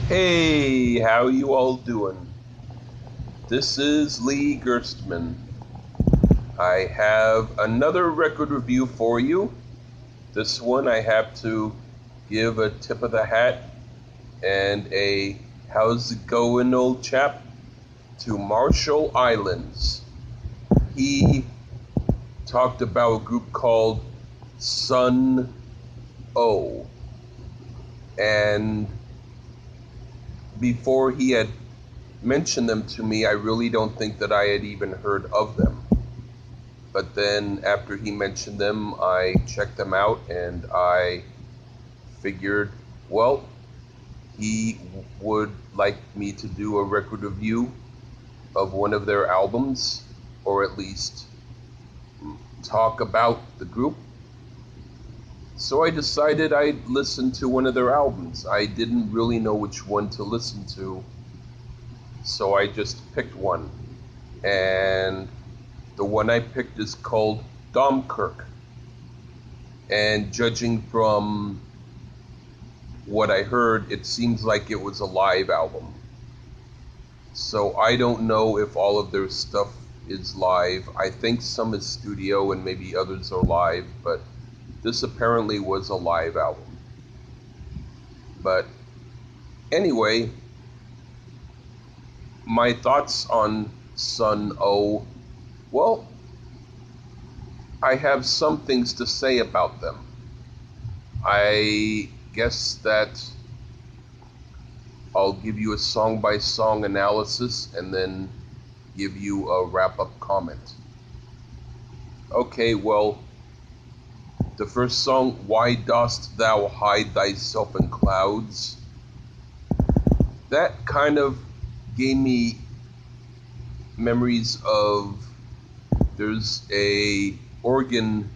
Hey, how you all doing? This is Lee Gerstmann. I have another record review for you. This one I have to give a tip of the hat and a how's it going, old chap, to Marshall Islands. He talked about a group called Sunn, and before he had mentioned them to me, I really don't think that I had even heard of them. But then after he mentioned them, I checked them out and I figured, well, he would like me to do a record review of one of their albums, or at least talk about the group. So I decided I'd listen to one of their albums. I didn't really know which one to listen to, so I just picked one. And the one I picked is called Domkirke. And judging from what I heard, it seems like it was a live album. So I don't know if all of their stuff is live. I think some is studio and maybe others are live, but this apparently was a live album. But anyway, my thoughts on Sunn. Well, I have some things to say about them. I guess that I'll give you a song-by-song analysis and then give you a wrap-up comment. Okay, well, the first song, Why Dost Thou Hide Thyself in Clouds? That kind of gave me memories of, there's a organ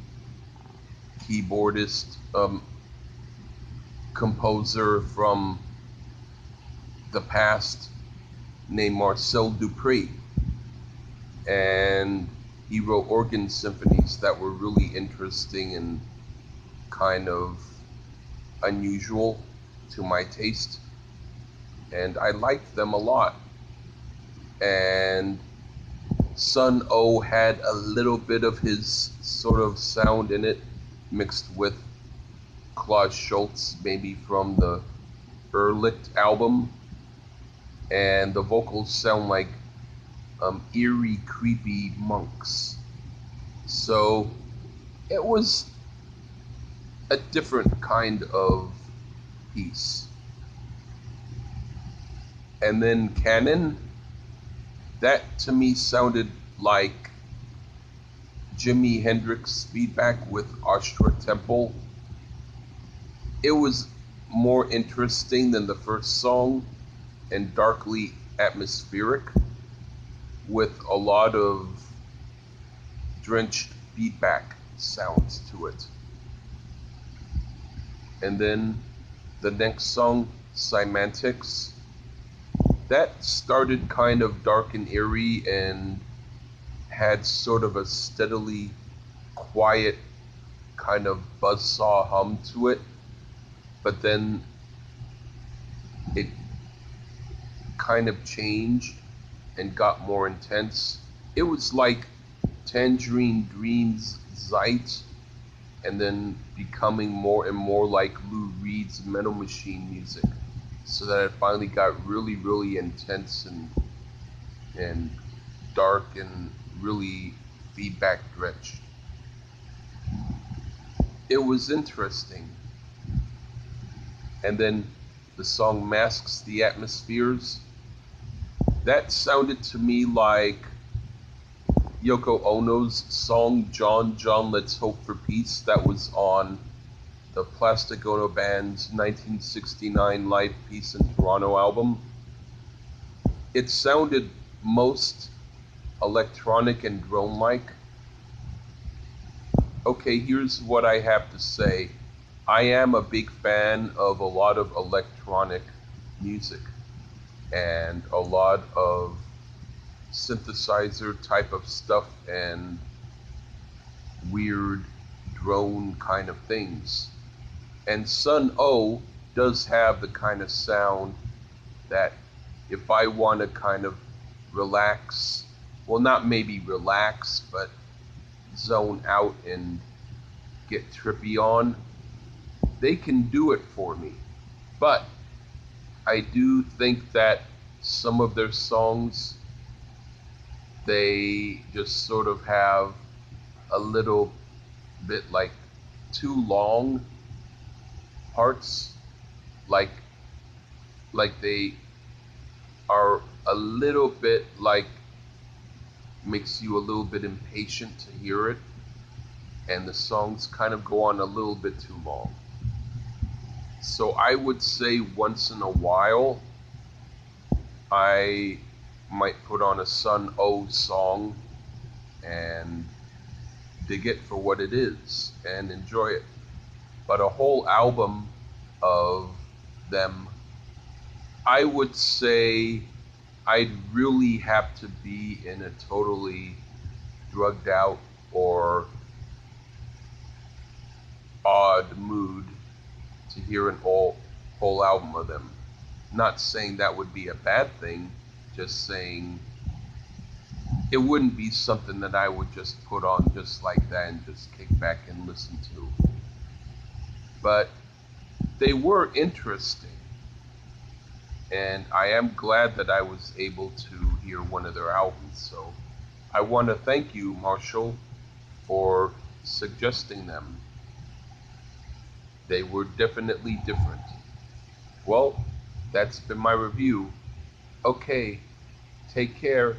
keyboardist, composer from the past named Marcel Dupree, and he wrote organ symphonies that were really interesting and kind of unusual to my taste, and I liked them a lot. And Sunn had a little bit of his sort of sound in it, mixed with Klaus Schulze, maybe from the Erlicht album, and the vocals sound like eerie, creepy monks. So it was a different kind of piece. And then Canon, that to me sounded like Jimi Hendrix feedback with Ashtra Temple. It was more interesting than the first song and darkly atmospheric, with a lot of drenched feedback sounds to it. And then the next song, Semantics, that started kind of dark and eerie and had sort of a steadily quiet kind of buzzsaw hum to it, but then it kind of changed and got more intense. It was like Tangerine Dream's Zeit, and then becoming more and more like Lou Reed's Metal Machine music, so that it finally got really, really intense and dark and really feedback drenched. It was interesting. And then the song Masks the Atmospheres, that sounded to me like Yoko Ono's song John, John, Let's Hope for Peace, that was on the Plastic Ono Band's 1969 Live Peace in Toronto album. It sounded most electronic and drone-like. Okay, here's what I have to say. I am a big fan of a lot of electronic music and a lot of synthesizer type of stuff and weird drone kind of things. And Sunn does have the kind of sound that if I want to kind of relax, well, not maybe relax, but zone out and get trippy on, they can do it for me. But I do think that some of their songs, they just sort of have a little bit like too long parts, like they are a little bit like makes you a little bit impatient to hear it, and the songs kind of go on a little bit too long. So I would say once in a while I might put on a Sunn song and dig it for what it is and enjoy it. But a whole album of them, I would say I'd really have to be in a totally drugged out or odd mood to hear an whole album of them. Not saying that would be a bad thing, just saying it wouldn't be something that I would just put on just like that and just kick back and listen to. But they were interesting, and I am glad that I was able to hear one of their albums. So I want to thank you, Marshall, for suggesting them. They were definitely different. Well, that's been my review. Okay, take care.